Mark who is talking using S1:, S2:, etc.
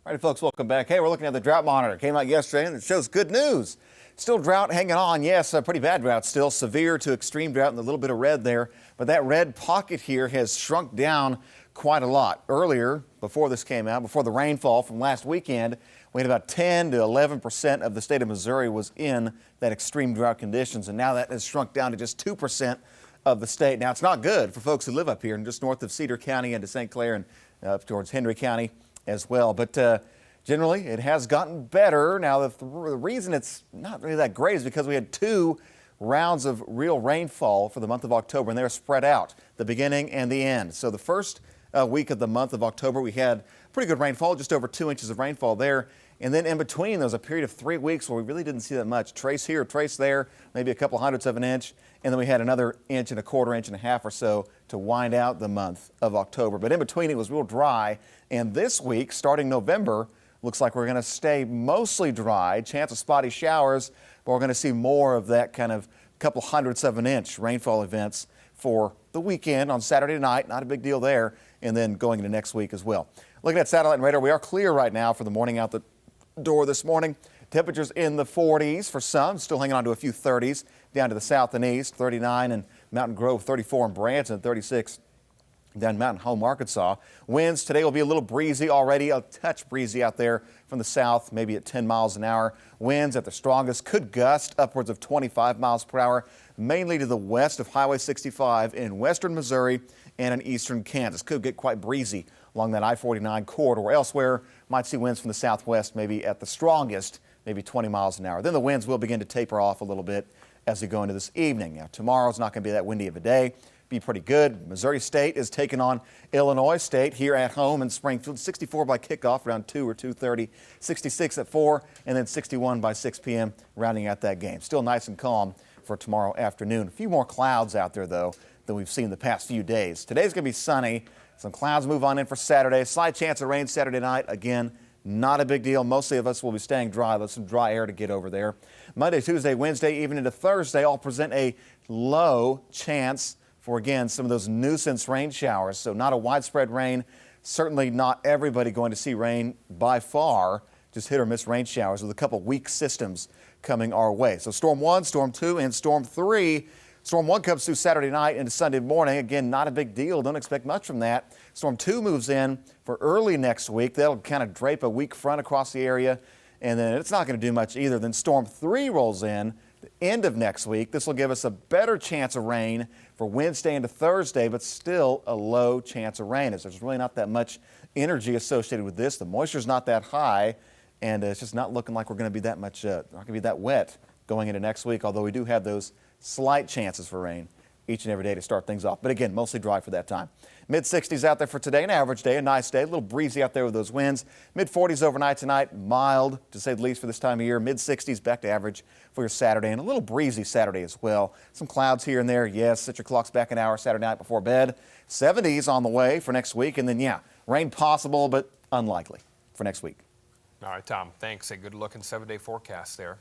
S1: All right, folks, welcome back. Hey, we're looking at the drought monitor. Came out yesterday and it shows good news. Still drought hanging on. Yes, a pretty bad drought still. Severe to extreme drought and a little bit of red there. But that red pocket here has shrunk down quite a lot. Earlier, before this came out, before the rainfall from last weekend, we had about 10 to 11% of the state of Missouri was in that extreme drought conditions. And now that has shrunk down to just 2% of the state. Now, it's not good for folks who live up here and just north of Cedar County into St. Clair and up towards Henry County as well. But generally, it has gotten better. Now, the reason it's not really that great is because we had 2 rounds of real rainfall for the month of October, and they're spread out, the beginning and the end. So the first week of the month of October, we had pretty good rainfall, just over 2 inches of rainfall there. And then in between, there was a period of 3 weeks where we really didn't see that much. Trace here, trace there, maybe a couple hundredths of an inch. And then we had another inch and a quarter, inch and a half or so to wind out the month of October. But in between, it was real dry. And this week, starting November, looks like we're going to stay mostly dry. Chance of spotty showers, but we're going to see more of that kind of couple hundredths of an inch rainfall events for the weekend on Saturday night. Not a big deal there. And then going into next week as well. Looking at satellite and radar, we are clear right now for the morning out the door this morning. Temperatures in the 40s for some, still hanging on to a few 30s down to the south and east. 39 in Mountain Grove, 34 in Branson, 36 down Mountain Home, Arkansas. Winds today will be a little breezy already, a touch breezy out there from the south, maybe at 10 miles an hour. Winds at the strongest could gust upwards of 25 miles per hour, mainly to the west of Highway 65 in western Missouri and in eastern Kansas. Could get quite breezy along that I-49 corridor. Elsewhere, might see winds from the southwest, maybe at the strongest, maybe 20 miles an hour. Then the winds will begin to taper off a little bit as we go into this evening. Now, tomorrow's not going to be that windy of a day. Be pretty good. Missouri State is taking on Illinois State here at home in Springfield. 64 by kickoff around 2 or 2:30, 66 at 4, and then 61 by 6 p.m. rounding out that game. Still nice and calm for tomorrow afternoon. A few more clouds out there, though, than we've seen the past few days. Today's going to be sunny. Some clouds move on in for Saturday. Slight chance of rain Saturday night. Again, not a big deal. Mostly of us will be staying dry. There's some dry air to get over there. Monday, Tuesday, Wednesday, even into Thursday, all present a low chance for, again, some of those nuisance rain showers. So not a widespread rain. Certainly not everybody going to see rain by far. Just hit or miss rain showers with a couple weak systems coming our way. So Storm 1, Storm 2, and Storm 3. Storm 1 comes through Saturday night into Sunday morning. Again, not a big deal. Don't expect much from that. Storm 2 moves in for early next week. That'll kind of drape a weak front across the area. And then it's not going to do much either. Then Storm 3 rolls in the end of next week. This will give us a better chance of rain for Wednesday into Thursday, but still a low chance of rain, as there's really not that much energy associated with this. The moisture's not that high, and it's just not looking like we're going to be that much, not going to be that wet going into next week, although we do have those slight chances for rain each and every day to start things off. But again, mostly dry for that time. Mid-60s out there for today, an average day, a nice day. A little breezy out there with those winds. Mid-40s overnight tonight, mild to say the least for this time of year. Mid-60s back to average for your Saturday, and a little breezy Saturday as well. Some clouds here and there. Yes, set your clocks back an hour Saturday night before bed. 70s on the way for next week, and then, yeah, rain possible but unlikely for next week.
S2: All right, Tom, thanks. A good-looking 7-day forecast there.